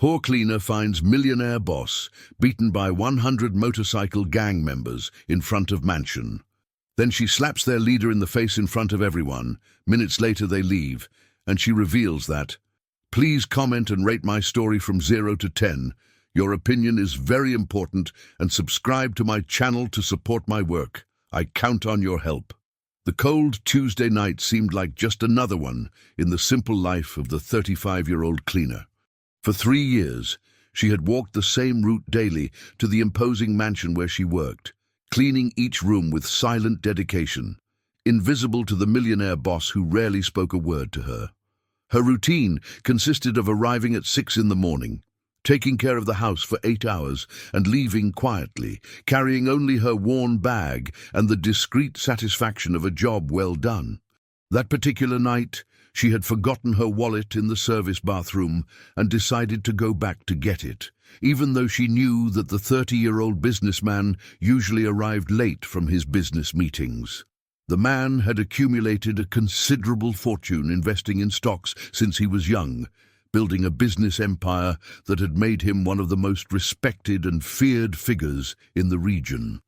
Poor cleaner finds millionaire boss beaten by 100 motorcycle gang members in front of mansion. Then she slaps their leader in the face in front of everyone. Minutes later they leave, and she reveals that, "Please comment and rate my story from 0 to 10. Your opinion is very important, and subscribe to my channel to support my work. I count on your help." The cold Tuesday night seemed like just another one in the simple life of the 35-year-old cleaner. For 3 years, she had walked the same route daily to the imposing mansion where she worked, cleaning each room with silent dedication, invisible to the millionaire boss who rarely spoke a word to her. Her routine consisted of arriving at 6 in the morning, taking care of the house for 8 hours, and leaving quietly, carrying only her worn bag and the discreet satisfaction of a job well done. That particular night, she had forgotten her wallet in the service bathroom and decided to go back to get it, even though she knew that the 30-year-old businessman usually arrived late from his business meetings. The man had accumulated a considerable fortune investing in stocks since he was young, building a business empire that had made him one of the most respected and feared figures in the region.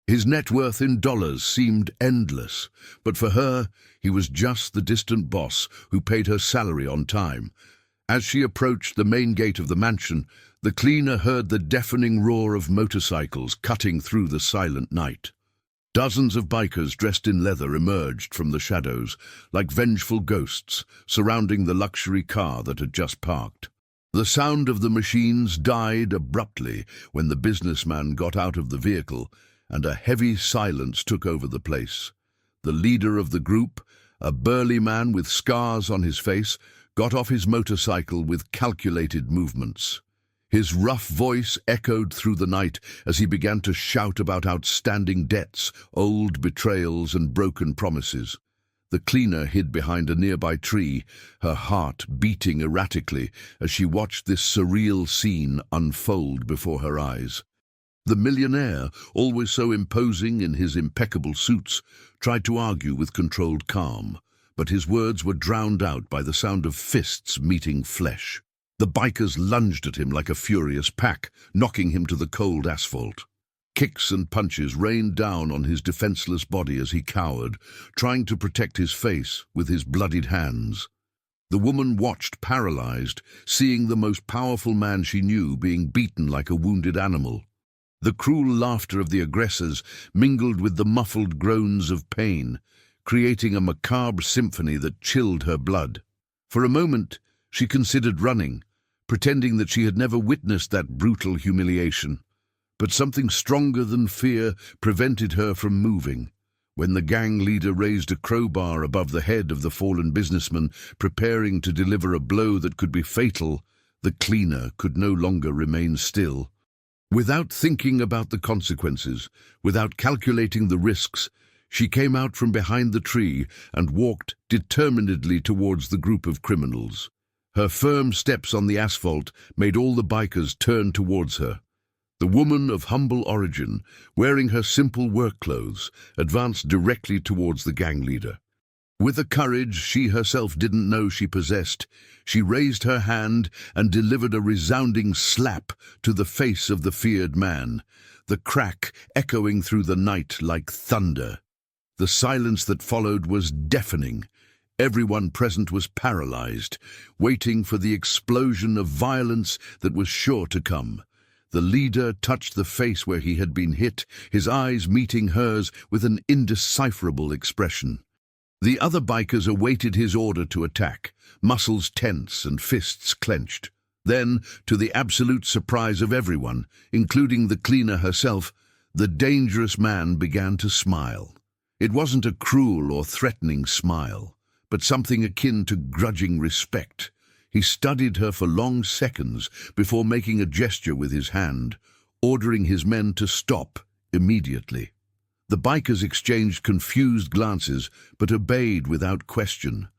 His net worth in dollars seemed endless, but for her, he was just the distant boss who paid her salary on time. As she approached the main gate of the mansion, the cleaner heard the deafening roar of motorcycles cutting through the silent night. Dozens of bikers dressed in leather emerged from the shadows, like vengeful ghosts, surrounding the luxury car that had just parked. The sound of the machines died abruptly when the businessman got out of the vehicle, and a heavy silence took over the place. The leader of the group, a burly man with scars on his face, got off his motorcycle with calculated movements. His rough voice echoed through the night as he began to shout about outstanding debts, old betrayals, and broken promises. The cleaner hid behind a nearby tree, her heart beating erratically as she watched this surreal scene unfold before her eyes. The millionaire, always so imposing in his impeccable suits, tried to argue with controlled calm, but his words were drowned out by the sound of fists meeting flesh. The bikers lunged at him like a furious pack, knocking him to the cold asphalt. Kicks and punches rained down on his defenseless body as he cowered, trying to protect his face with his bloodied hands. The woman watched paralyzed, seeing the most powerful man she knew being beaten like a wounded animal. The cruel laughter of the aggressors mingled with the muffled groans of pain, creating a macabre symphony that chilled her blood. For a moment, she considered running, pretending that she had never witnessed that brutal humiliation. But something stronger than fear prevented her from moving. When the gang leader raised a crowbar above the head of the fallen businessman, preparing to deliver a blow that could be fatal, the cleaner could no longer remain still. Without thinking about the consequences, without calculating the risks, she came out from behind the tree and walked determinedly towards the group of criminals. Her firm steps on the asphalt made all the bikers turn towards her. The woman of humble origin, wearing her simple work clothes, advanced directly towards the gang leader. With a courage she herself didn't know she possessed, she raised her hand and delivered a resounding slap to the face of the feared man, the crack echoing through the night like thunder. The silence that followed was deafening. Everyone present was paralyzed, waiting for the explosion of violence that was sure to come. The leader touched the face where he had been hit, his eyes meeting hers with an indecipherable expression. The other bikers awaited his order to attack, muscles tense and fists clenched. Then, to the absolute surprise of everyone, including the cleaner herself, the dangerous man began to smile. It wasn't a cruel or threatening smile, but something akin to grudging respect. He studied her for long seconds before making a gesture with his hand, ordering his men to stop immediately. The bikers exchanged confused glances, but obeyed without question.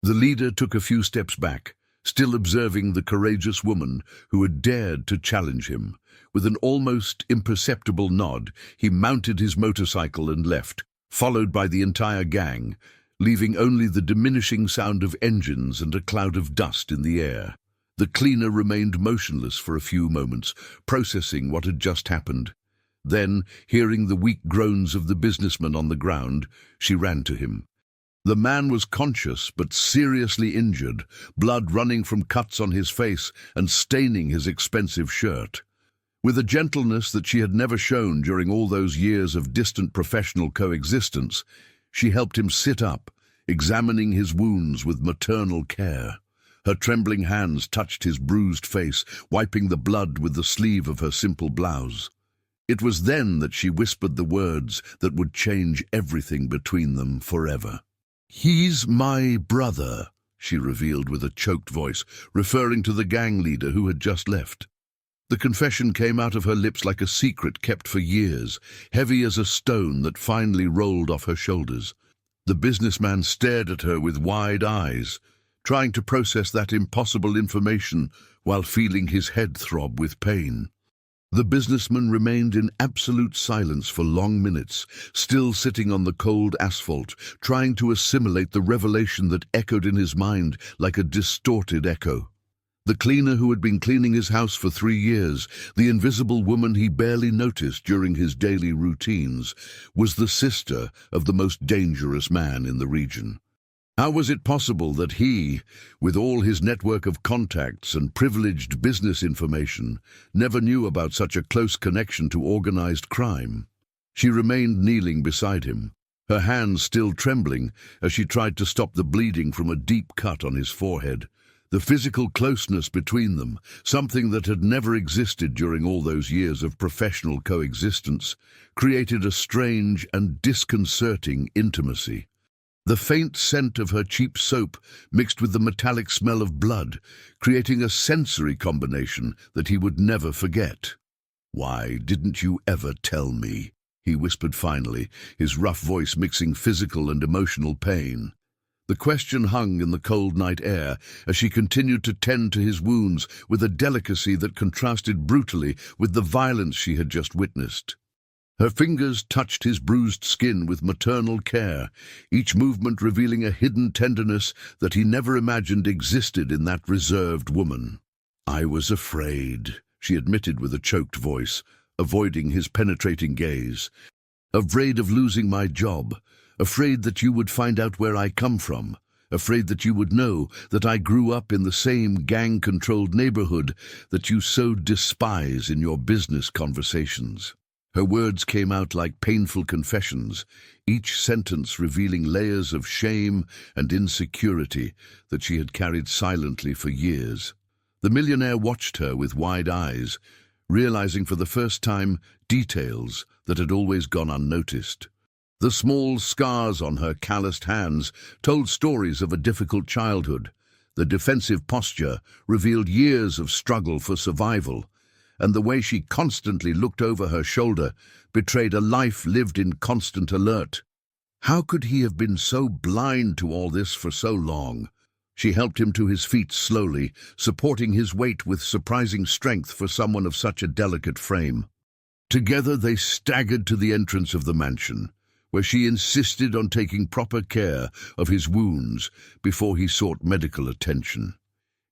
The leader took a few steps back, still observing the courageous woman who had dared to challenge him. With an almost imperceptible nod, he mounted his motorcycle and left, followed by the entire gang, leaving only the diminishing sound of engines and a cloud of dust in the air. The cleaner remained motionless for a few moments, processing what had just happened. Then, hearing the weak groans of the businessman on the ground, she ran to him. The man was conscious but seriously injured, blood running from cuts on his face and staining his expensive shirt. With a gentleness that she had never shown during all those years of distant professional coexistence, she helped him sit up, examining his wounds with maternal care. Her trembling hands touched his bruised face, wiping the blood with the sleeve of her simple blouse. It was then that she whispered the words that would change everything between them forever. "He's my brother," she revealed with a choked voice, referring to the gang leader who had just left. The confession came out of her lips like a secret kept for years, heavy as a stone that finally rolled off her shoulders. The businessman stared at her with wide eyes, trying to process that impossible information while feeling his head throb with pain. The businessman remained in absolute silence for long minutes, still sitting on the cold asphalt, trying to assimilate the revelation that echoed in his mind like a distorted echo. The cleaner who had been cleaning his house for 3 years, the invisible woman he barely noticed during his daily routines, was the sister of the most dangerous man in the region. How was it possible that he, with all his network of contacts and privileged business information, never knew about such a close connection to organized crime? She remained kneeling beside him, her hands still trembling as she tried to stop the bleeding from a deep cut on his forehead. The physical closeness between them, something that had never existed during all those years of professional coexistence, created a strange and disconcerting intimacy. The faint scent of her cheap soap mixed with the metallic smell of blood, creating a sensory combination that he would never forget. "Why didn't you ever tell me?" he whispered finally, his rough voice mixing physical and emotional pain. The question hung in the cold night air as she continued to tend to his wounds with a delicacy that contrasted brutally with the violence she had just witnessed. Her fingers touched his bruised skin with maternal care, each movement revealing a hidden tenderness that he never imagined existed in that reserved woman. "I was afraid," she admitted with a choked voice, avoiding his penetrating gaze. "Afraid of losing my job, afraid that you would find out where I come from, afraid that you would know that I grew up in the same gang-controlled neighborhood that you so despise in your business conversations." Her words came out like painful confessions, each sentence revealing layers of shame and insecurity that she had carried silently for years. The millionaire watched her with wide eyes, realizing for the first time details that had always gone unnoticed. The small scars on her calloused hands told stories of a difficult childhood. The defensive posture revealed years of struggle for survival, and the way she constantly looked over her shoulder betrayed a life lived in constant alert. How could he have been so blind to all this for so long? She helped him to his feet slowly, supporting his weight with surprising strength for someone of such a delicate frame. Together they staggered to the entrance of the mansion, where she insisted on taking proper care of his wounds before he sought medical attention.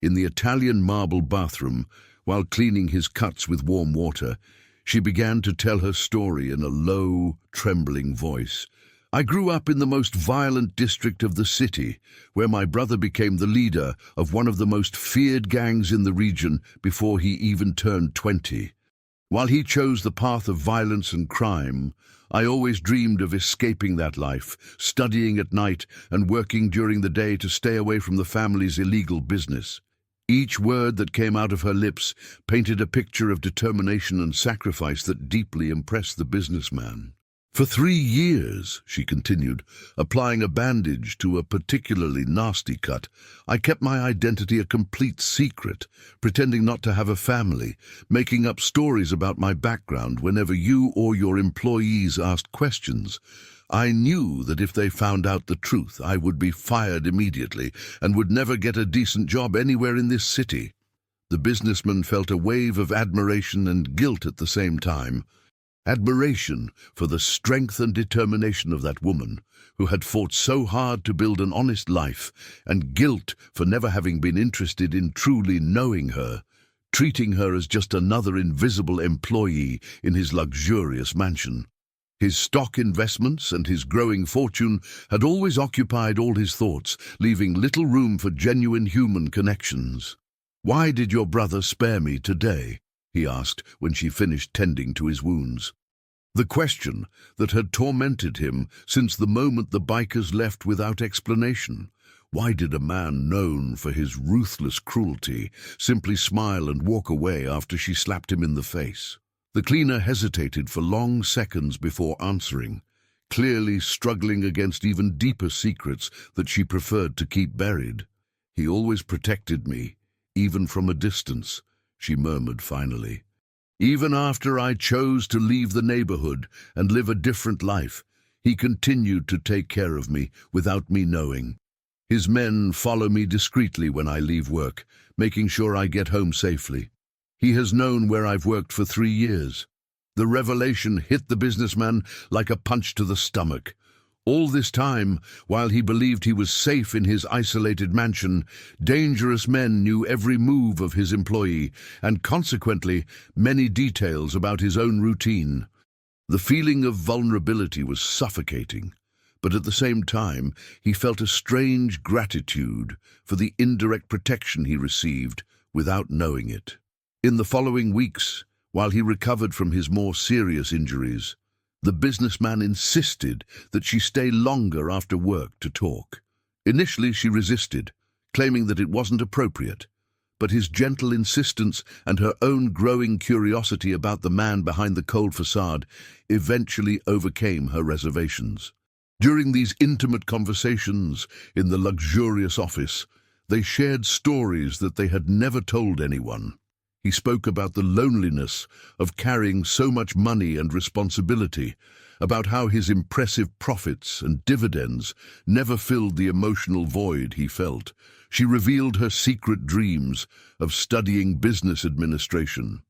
In the Italian marble bathroom, while cleaning his cuts with warm water, she began to tell her story in a low, trembling voice. "I grew up in the most violent district of the city, where my brother became the leader of one of the most feared gangs in the region before he even turned 20. While he chose the path of violence and crime, I always dreamed of escaping that life, studying at night and working during the day to stay away from the family's illegal business." Each word that came out of her lips painted a picture of determination and sacrifice that deeply impressed the businessman. "For 3 years," she continued, applying a bandage to a particularly nasty cut, "I kept my identity a complete secret, pretending not to have a family, making up stories about my background whenever you or your employees asked questions. I knew that if they found out the truth, I would be fired immediately and would never get a decent job anywhere in this city." The businessman felt a wave of admiration and guilt at the same time. Admiration for the strength and determination of that woman who had fought so hard to build an honest life, and guilt for never having been interested in truly knowing her, treating her as just another invisible employee in his luxurious mansion. His stock investments and his growing fortune had always occupied all his thoughts, leaving little room for genuine human connections. "Why did your brother spare me today?" he asked when she finished tending to his wounds. The question that had tormented him since the moment the bikers left without explanation. Why did a man known for his ruthless cruelty simply smile and walk away after she slapped him in the face? The cleaner hesitated for long seconds before answering, clearly struggling against even deeper secrets that she preferred to keep buried. "He always protected me, even from a distance," she murmured finally. "Even after I chose to leave the neighborhood and live a different life, he continued to take care of me without me knowing. His men follow me discreetly when I leave work, making sure I get home safely. He has known where I've worked for 3 years. The revelation hit the businessman like a punch to the stomach. All this time, while he believed he was safe in his isolated mansion, dangerous men knew every move of his employee, and consequently, many details about his own routine. The feeling of vulnerability was suffocating, but at the same time, he felt a strange gratitude for the indirect protection he received without knowing it. In the following weeks, while he recovered from his more serious injuries, the businessman insisted that she stay longer after work to talk. Initially, she resisted, claiming that it wasn't appropriate, but his gentle insistence and her own growing curiosity about the man behind the cold facade eventually overcame her reservations. During these intimate conversations in the luxurious office, they shared stories that they had never told anyone. He spoke about the loneliness of carrying so much money and responsibility, about how his impressive profits and dividends never filled the emotional void he felt. She revealed her secret dreams of studying business administration,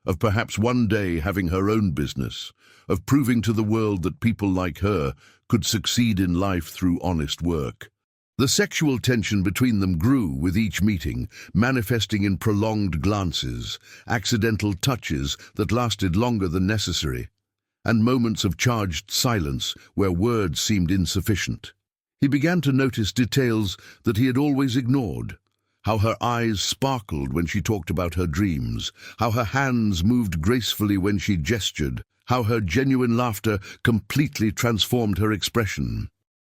of perhaps one day having her own business, of proving to the world that people like her could succeed in life through honest work. The sexual tension between them grew with each meeting, manifesting in prolonged glances, accidental touches that lasted longer than necessary, and moments of charged silence where words seemed insufficient. He began to notice details that he had always ignored: how her eyes sparkled when she talked about her dreams, how her hands moved gracefully when she gestured, how her genuine laughter completely transformed her expression.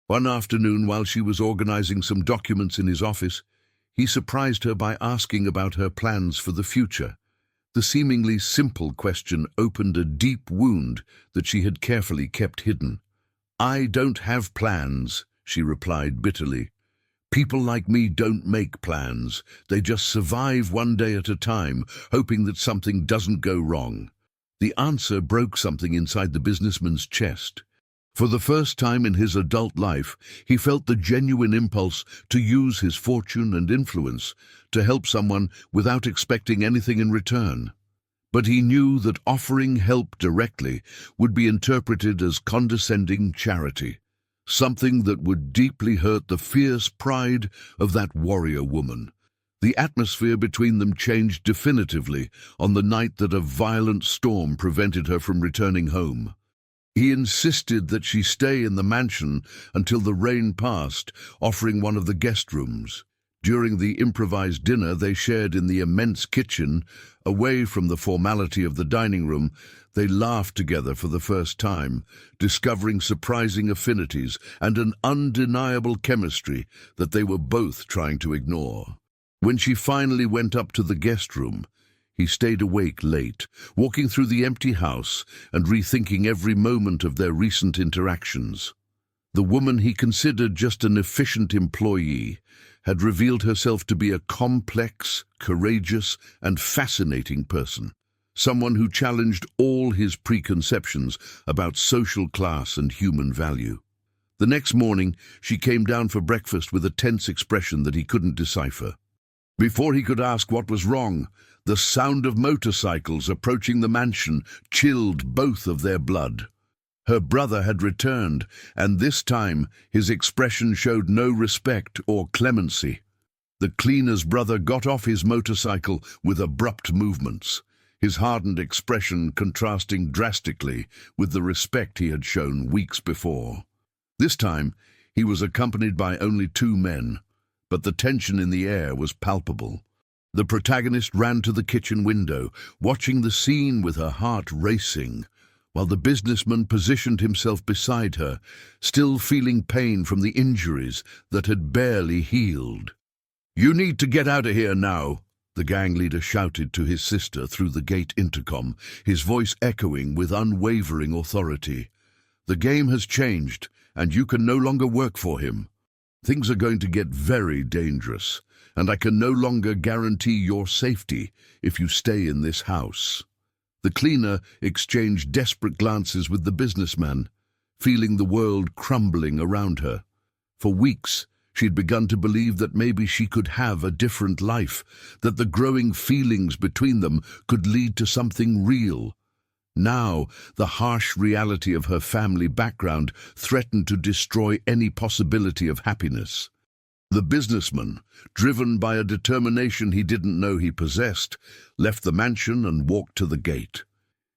One afternoon, while she was organizing some documents in his office, he surprised her by asking about her plans for the future. The seemingly simple question opened a deep wound that she had carefully kept hidden. "I don't have plans," she replied bitterly. "People like me don't make plans. They just survive one day at a time, hoping that something doesn't go wrong." The answer broke something inside the businessman's chest. For the first time in his adult life, he felt the genuine impulse to use his fortune and influence to help someone without expecting anything in return. But he knew that offering help directly would be interpreted as condescending charity, something that would deeply hurt the fierce pride of that warrior woman. The atmosphere between them changed definitively on the night that a violent storm prevented her from returning home. He insisted that she stay in the mansion until the rain passed, offering one of the guest rooms. During the improvised dinner they shared in the immense kitchen, away from the formality of the dining room, they laughed together for the first time, discovering surprising affinities and an undeniable chemistry that they were both trying to ignore. When she finally went up to the guest room, he stayed awake late, walking through the empty house and rethinking every moment of their recent interactions. The woman he considered just an efficient employee had revealed herself to be a complex, courageous, and fascinating person, someone who challenged all his preconceptions about social class and human value. The next morning, she came down for breakfast with a tense expression that he couldn't decipher. Before he could ask what was wrong, The sound of motorcycles approaching the mansion chilled both of their blood. Her brother had returned, and this time his expression showed no respect or clemency. The cleaner's brother got off his motorcycle with abrupt movements, his hardened expression contrasting drastically with the respect he had shown weeks before. This time, he was accompanied by only 2 men, but the tension in the air was palpable. The protagonist ran to the kitchen window, watching the scene with her heart racing, while the businessman positioned himself beside her, still feeling pain from the injuries that had barely healed. "You need to get out of here now," the gang leader shouted to his sister through the gate intercom, his voice echoing with unwavering authority. "The game has changed, and you can no longer work for him. Things are going to get very dangerous, and I can no longer guarantee your safety if you stay in this house." The cleaner exchanged desperate glances with the businessman, feeling the world crumbling around her. For weeks, she'd begun to believe that maybe she could have a different life, that the growing feelings between them could lead to something real. Now, the harsh reality of her family background threatened to destroy any possibility of happiness. The businessman, driven by a determination he didn't know he possessed, left the mansion and walked to the gate.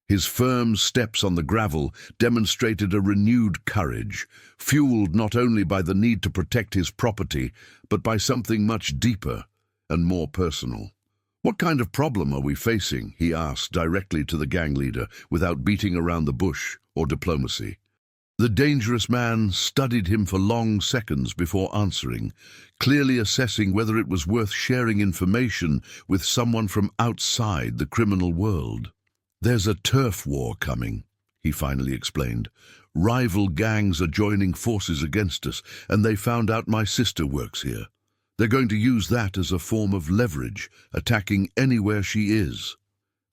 His firm steps on the gravel demonstrated a renewed courage, fueled not only by the need to protect his property, but by something much deeper and more personal. "What kind of problem are we facing?" he asked directly to the gang leader, without beating around the bush or diplomacy. The dangerous man studied him for long seconds before answering, clearly assessing whether it was worth sharing information with someone from outside the criminal world. "There's a turf war coming," he finally explained. "Rival gangs are joining forces against us, and they found out my sister works here. They're going to use that as a form of leverage, attacking anywhere she is."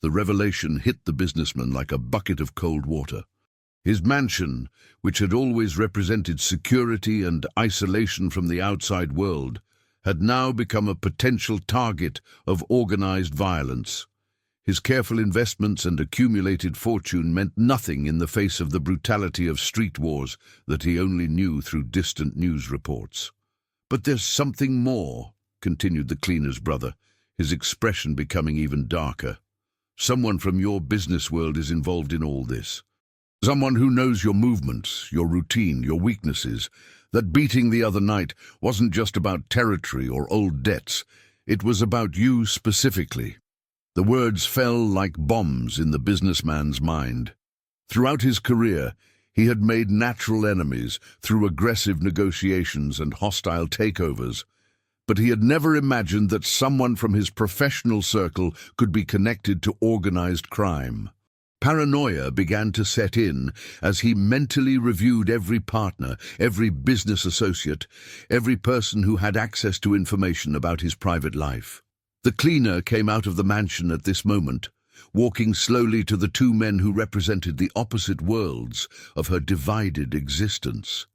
The revelation hit the businessman like a bucket of cold water. His mansion, which had always represented security and isolation from the outside world, had now become a potential target of organized violence. His careful investments and accumulated fortune meant nothing in the face of the brutality of street wars that he only knew through distant news reports. "But there's something more," continued the cleaner's brother, his expression becoming even darker. "Someone from your business world is involved in all this. Someone who knows your movements, your routine, your weaknesses. That beating the other night wasn't just about territory or old debts. It was about you specifically." The words fell like bombs in the businessman's mind. Throughout his career, he had made natural enemies through aggressive negotiations and hostile takeovers, but he had never imagined that someone from his professional circle could be connected to organized crime. Paranoia began to set in as he mentally reviewed every partner, every business associate, every person who had access to information about his private life. The cleaner came out of the mansion at this moment, walking slowly to the 2 men who represented the opposite worlds of her divided existence.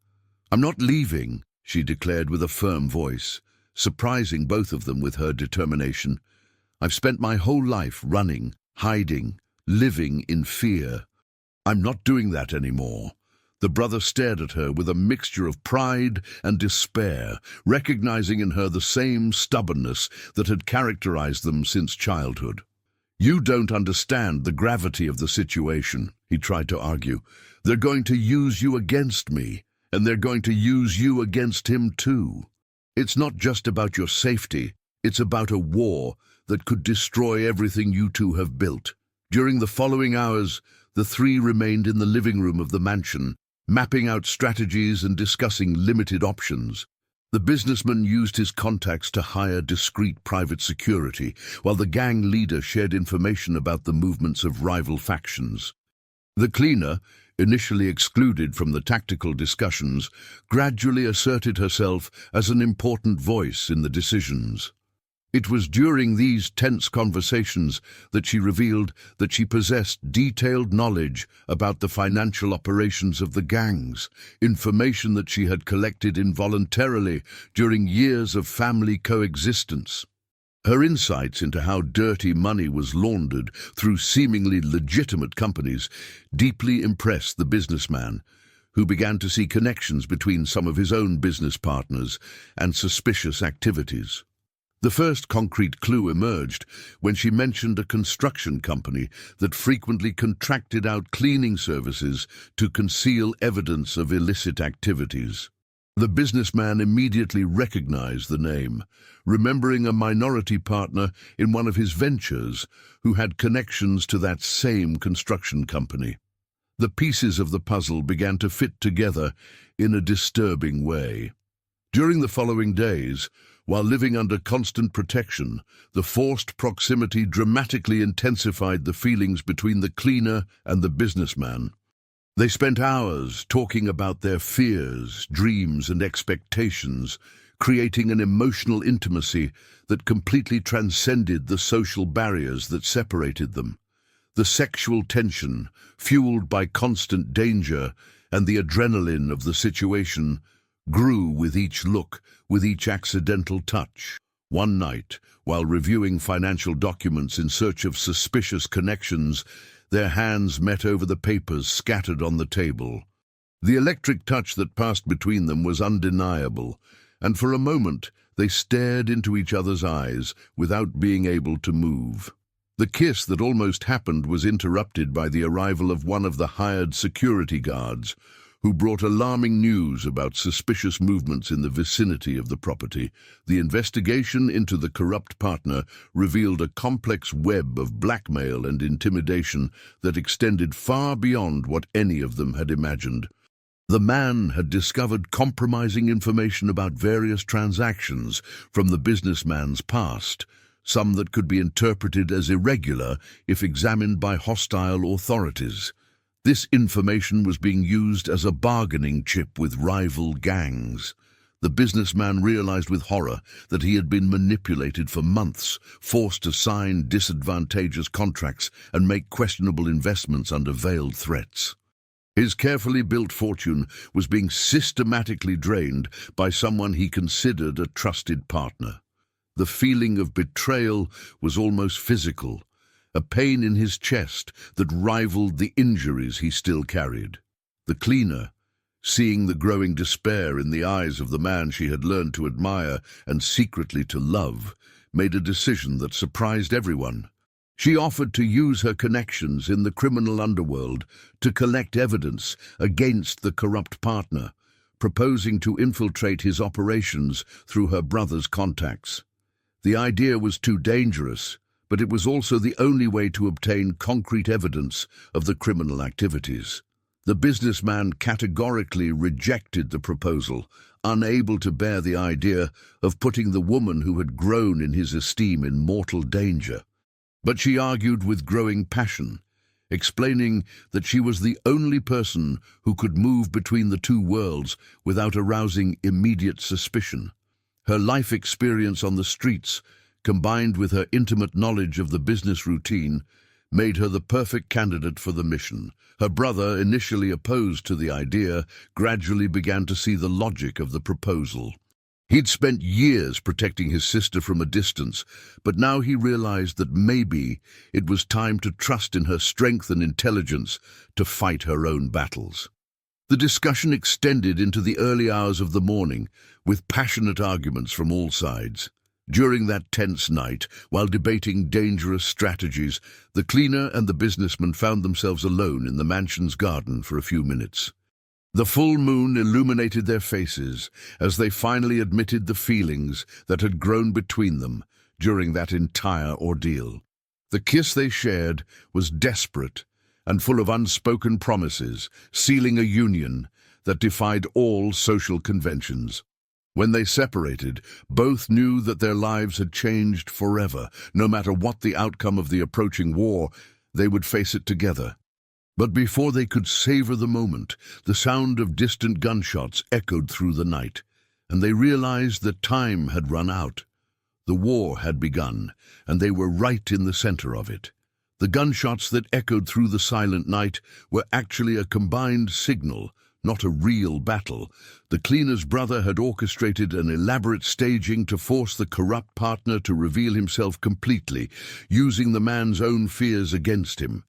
"I'm not leaving," she declared with a firm voice, surprising both of them with her determination. "I've spent my whole life running, hiding, living in fear. I'm not doing that anymore." The brother stared at her with a mixture of pride and despair, recognizing in her the same stubbornness that had characterized them since childhood. "You don't understand the gravity of the situation," he tried to argue. "They're going to use you against me, and they're going to use you against him too. It's not just about your safety, it's about a war that could destroy everything you two have built." During the following hours, the 3 remained in the living room of the mansion, mapping out strategies and discussing limited options. The businessman used his contacts to hire discreet private security, while the gang leader shared information about the movements of rival factions. The cleaner, initially excluded from the tactical discussions, gradually asserted herself as an important voice in the decisions. It was during these tense conversations that she revealed that she possessed detailed knowledge about the financial operations of the gangs, information that she had collected involuntarily during years of family coexistence. Her insights into how dirty money was laundered through seemingly legitimate companies deeply impressed the businessman, who began to see connections between some of his own business partners and suspicious activities. The first concrete clue emerged when she mentioned a construction company that frequently contracted out cleaning services to conceal evidence of illicit activities. The businessman immediately recognized the name, remembering a minority partner in one of his ventures who had connections to that same construction company. The pieces of the puzzle began to fit together in a disturbing way. During the following days, while living under constant protection, the forced proximity dramatically intensified the feelings between the cleaner and the businessman. They spent hours talking about their fears, dreams, and expectations, creating an emotional intimacy that completely transcended the social barriers that separated them. The sexual tension, fueled by constant danger and the adrenaline of the situation, grew with each look, with each accidental touch. One night, while reviewing financial documents in search of suspicious connections, their hands met over the papers scattered on the table. The electric touch that passed between them was undeniable, and for a moment they stared into each other's eyes without being able to move. The kiss that almost happened was interrupted by the arrival of one of the hired security guards, who brought alarming news about suspicious movements in the vicinity of the property. The investigation into the corrupt partner revealed a complex web of blackmail and intimidation that extended far beyond what any of them had imagined. The man had discovered compromising information about various transactions from the businessman's past, some that could be interpreted as irregular if examined by hostile authorities. This information was being used as a bargaining chip with rival gangs. The businessman realized with horror that he had been manipulated for months, forced to sign disadvantageous contracts and make questionable investments under veiled threats. His carefully built fortune was being systematically drained by someone he considered a trusted partner. The feeling of betrayal was almost physical, a pain in his chest that rivaled the injuries he still carried. The cleaner, seeing the growing despair in the eyes of the man she had learned to admire and secretly to love, made a decision that surprised everyone. She offered to use her connections in the criminal underworld to collect evidence against the corrupt partner, proposing to infiltrate his operations through her brother's contacts. The idea was too dangerous, but it was also the only way to obtain concrete evidence of the criminal activities. The businessman categorically rejected the proposal, unable to bear the idea of putting the woman who had grown in his esteem in mortal danger. But she argued with growing passion, explaining that she was the only person who could move between the two worlds without arousing immediate suspicion. Her life experience on the streets, combined with her intimate knowledge of the business routine, made her the perfect candidate for the mission. Her brother, initially opposed to the idea, gradually began to see the logic of the proposal. He'd spent years protecting his sister from a distance, but now he realized that maybe it was time to trust in her strength and intelligence to fight her own battles. The discussion extended into the early hours of the morning, with passionate arguments from all sides. During that tense night, while debating dangerous strategies, the cleaner and the businessman found themselves alone in the mansion's garden for a few minutes. The full moon illuminated their faces as they finally admitted the feelings that had grown between them during that entire ordeal. The kiss they shared was desperate and full of unspoken promises, sealing a union that defied all social conventions. When they separated, both knew that their lives had changed forever. No matter what the outcome of the approaching war, they would face it together. But before they could savor the moment, the sound of distant gunshots echoed through the night, and they realized that time had run out. The war had begun, and they were right in the center of it. The gunshots that echoed through the silent night were actually a combined signal not a real battle. The cleaner's brother had orchestrated an elaborate staging to force the corrupt partner to reveal himself completely, using the man's own fears against him.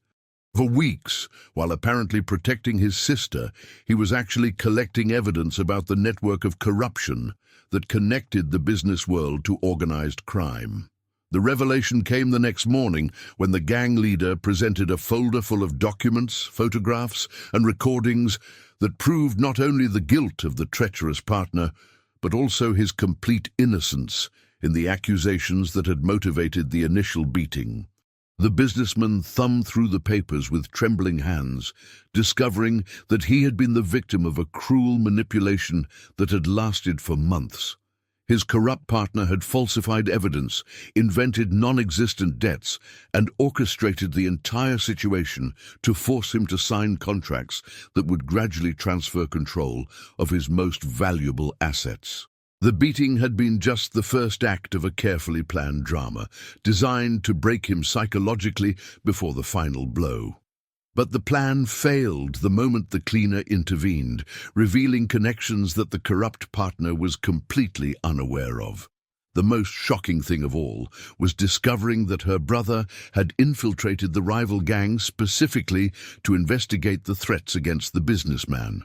For weeks, while apparently protecting his sister, he was actually collecting evidence about the network of corruption that connected the business world to organized crime. The revelation came the next morning when the gang leader presented a folder full of documents, photographs, and recordings that proved not only the guilt of the treacherous partner, but also his complete innocence in the accusations that had motivated the initial beating. The businessman thumbed through the papers with trembling hands, discovering that he had been the victim of a cruel manipulation that had lasted for months. His corrupt partner had falsified evidence, invented non-existent debts, and orchestrated the entire situation to force him to sign contracts that would gradually transfer control of his most valuable assets. The beating had been just the first act of a carefully planned drama, designed to break him psychologically before the final blow. But the plan failed the moment the cleaner intervened, revealing connections that the corrupt partner was completely unaware of. The most shocking thing of all was discovering that her brother had infiltrated the rival gang specifically to investigate the threats against the businessman.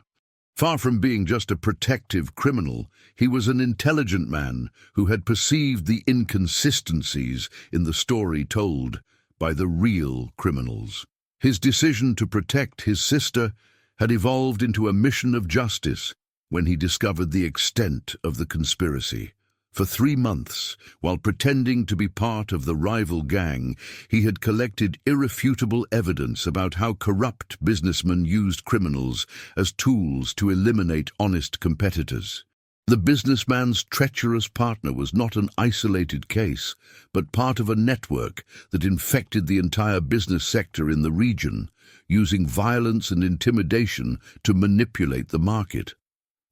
Far from being just a protective criminal, he was an intelligent man who had perceived the inconsistencies in the story told by the real criminals. His decision to protect his sister had evolved into a mission of justice when he discovered the extent of the conspiracy. For 3 months, while pretending to be part of the rival gang, he had collected irrefutable evidence about how corrupt businessmen used criminals as tools to eliminate honest competitors. The businessman's treacherous partner was not an isolated case, but part of a network that infected the entire business sector in the region, using violence and intimidation to manipulate the market.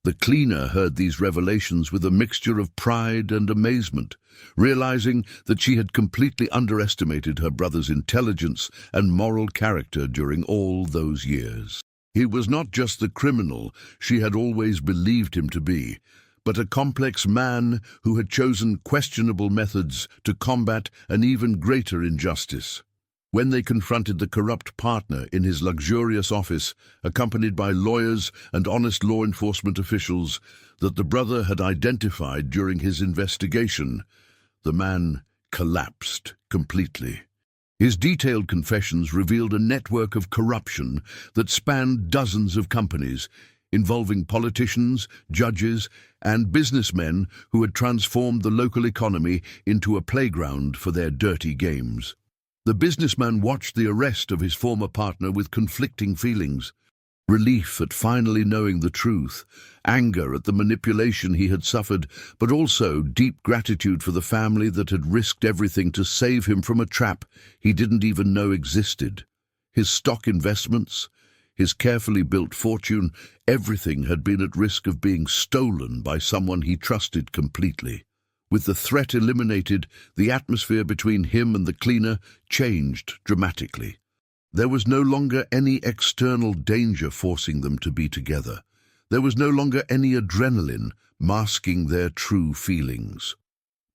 The cleaner heard these revelations with a mixture of pride and amazement, realizing that she had completely underestimated her brother's intelligence and moral character during all those years. He was not just the criminal she had always believed him to be, but a complex man who had chosen questionable methods to combat an even greater injustice. When they confronted the corrupt partner in his luxurious office, accompanied by lawyers and honest law enforcement officials that the brother had identified during his investigation, the man collapsed completely. His detailed confessions revealed a network of corruption that spanned dozens of companies, involving politicians, judges, and businessmen who had transformed the local economy into a playground for their dirty games. The businessman watched the arrest of his former partner with conflicting feelings: relief at finally knowing the truth, anger at the manipulation he had suffered, but also deep gratitude for the family that had risked everything to save him from a trap he didn't even know existed. His stock investments, his carefully built fortune, everything had been at risk of being stolen by someone he trusted completely. With the threat eliminated, the atmosphere between him and the cleaner changed dramatically. There was no longer any external danger forcing them to be together. There was no longer any adrenaline masking their true feelings.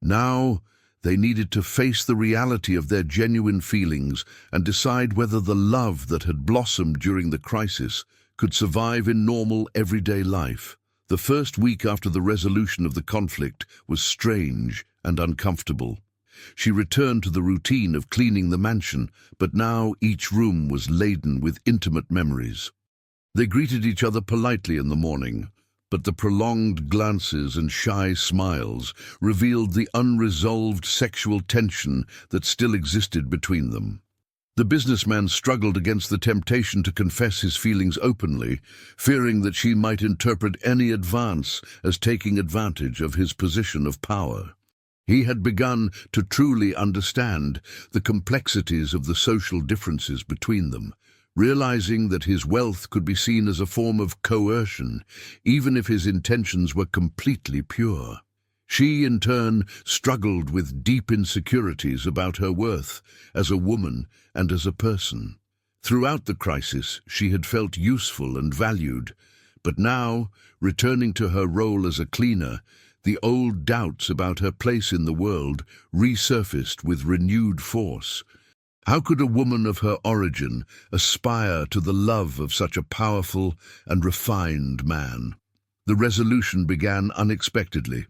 Now, they needed to face the reality of their genuine feelings and decide whether the love that had blossomed during the crisis could survive in normal, everyday life. The first week after the resolution of the conflict was strange and uncomfortable. She returned to the routine of cleaning the mansion, but now each room was laden with intimate memories. They greeted each other politely in the morning, but the prolonged glances and shy smiles revealed the unresolved sexual tension that still existed between them. The businessman struggled against the temptation to confess his feelings openly, fearing that she might interpret any advance as taking advantage of his position of power. He had begun to truly understand the complexities of the social differences between them, realizing that his wealth could be seen as a form of coercion, even if his intentions were completely pure. She, in turn, struggled with deep insecurities about her worth as a woman and as a person. Throughout the crisis, she had felt useful and valued, But now, returning to her role as a cleaner, the old doubts about her place in the world resurfaced with renewed force. How could a woman of her origin aspire to the love of such a powerful and refined man? The resolution began unexpectedly.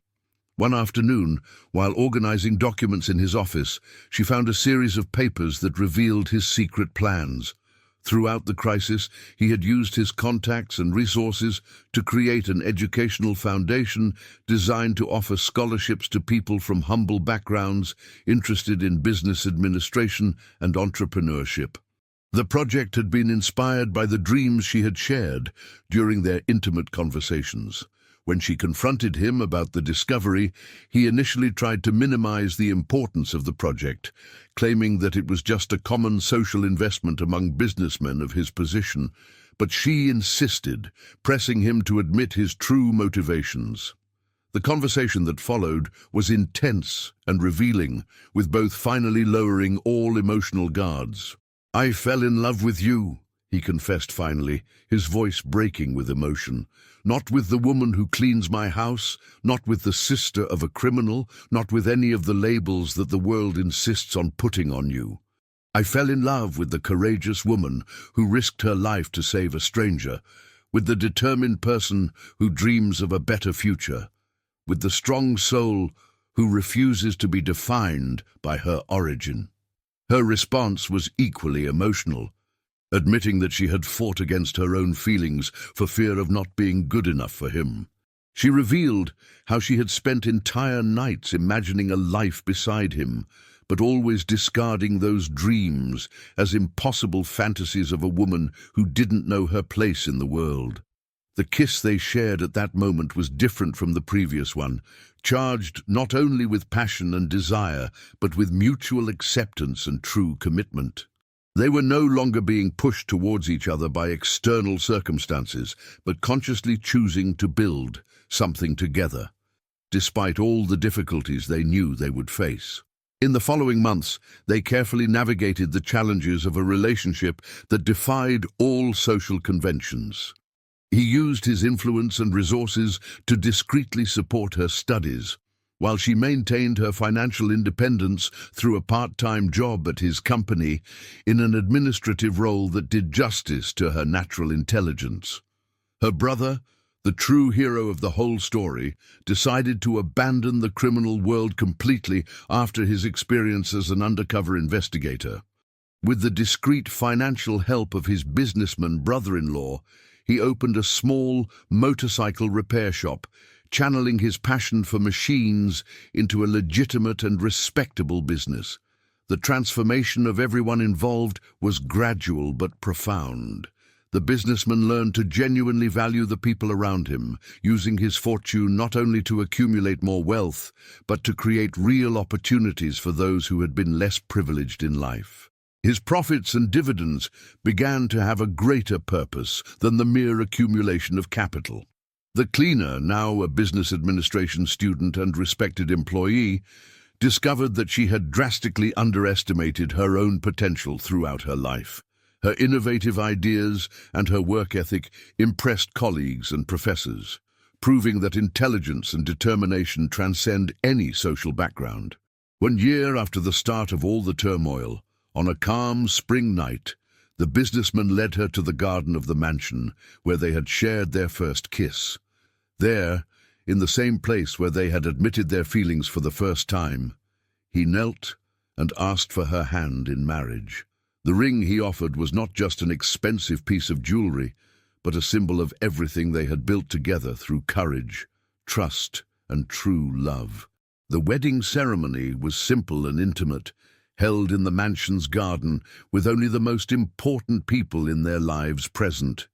One afternoon, while organizing documents in his office, she found a series of papers that revealed his secret plans. Throughout the crisis, he had used his contacts and resources to create an educational foundation designed to offer scholarships to people from humble backgrounds interested in business administration and entrepreneurship. The project had been inspired by the dreams she had shared during their intimate conversations. When she confronted him about the discovery, he initially tried to minimize the importance of the project, claiming that it was just a common social investment among businessmen of his position. But she insisted, pressing him to admit his true motivations. The conversation that followed was intense and revealing, with both finally lowering all emotional guards. "I fell in love with you," he confessed finally, his voice breaking with emotion. "Not with the woman who cleans my house, not with the sister of a criminal, not with any of the labels that the world insists on putting on you. I fell in love with the courageous woman who risked her life to save a stranger, with the determined person who dreams of a better future, with the strong soul who refuses to be defined by her origin." Her response was equally emotional, admitting that she had fought against her own feelings for fear of not being good enough for him. She revealed how she had spent entire nights imagining a life beside him, but always discarding those dreams as impossible fantasies of a woman who didn't know her place in the world. The kiss they shared at that moment was different from the previous one, charged not only with passion and desire, but with mutual acceptance and true commitment. They were no longer being pushed towards each other by external circumstances, but consciously choosing to build something together, despite all the difficulties they knew they would face. In the following months, they carefully navigated the challenges of a relationship that defied all social conventions. He used his influence and resources to discreetly support her studies, while she maintained her financial independence through a part-time job at his company in an administrative role that did justice to her natural intelligence. Her brother, the true hero of the whole story, decided to abandon the criminal world completely after his experience as an undercover investigator. With the discreet financial help of his businessman brother-in-law, he opened a small motorcycle repair shop, channeling his passion for machines into a legitimate and respectable business. The transformation of everyone involved was gradual but profound. The businessman learned to genuinely value the people around him, using his fortune not only to accumulate more wealth, but to create real opportunities for those who had been less privileged in life. His profits and dividends began to have a greater purpose than the mere accumulation of capital. The cleaner, now a business administration student and respected employee, discovered that she had drastically underestimated her own potential throughout her life. Her innovative ideas and her work ethic impressed colleagues and professors, proving that intelligence and determination transcend any social background. 1 year after the start of all the turmoil, on a calm spring night, the businessman led her to the garden of the mansion where they had shared their first kiss. There, in the same place where they had admitted their feelings for the first time, he knelt and asked for her hand in marriage. The ring he offered was not just an expensive piece of jewelry, but a symbol of everything they had built together through courage, trust, and true love. The wedding ceremony was simple and intimate, held in the mansion's garden with only the most important people in their lives present.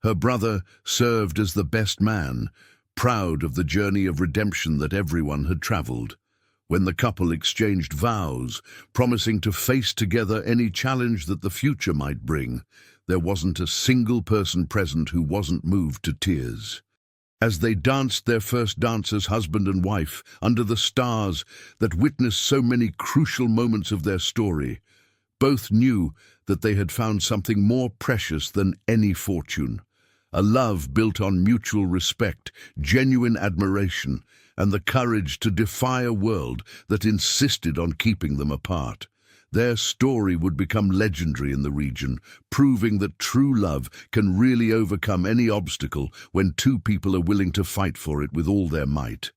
Her brother served as the best man, proud of the journey of redemption that everyone had traveled. When the couple exchanged vows, promising to face together any challenge that the future might bring, there wasn't a single person present who wasn't moved to tears. As they danced their first dance as husband and wife under the stars that witnessed so many crucial moments of their story, both knew that they had found something more precious than any fortune, A love built on mutual respect, genuine admiration, and the courage to defy a world that insisted on keeping them apart. Their story would become legendary in the region, proving that true love can really overcome any obstacle when two people are willing to fight for it with all their might.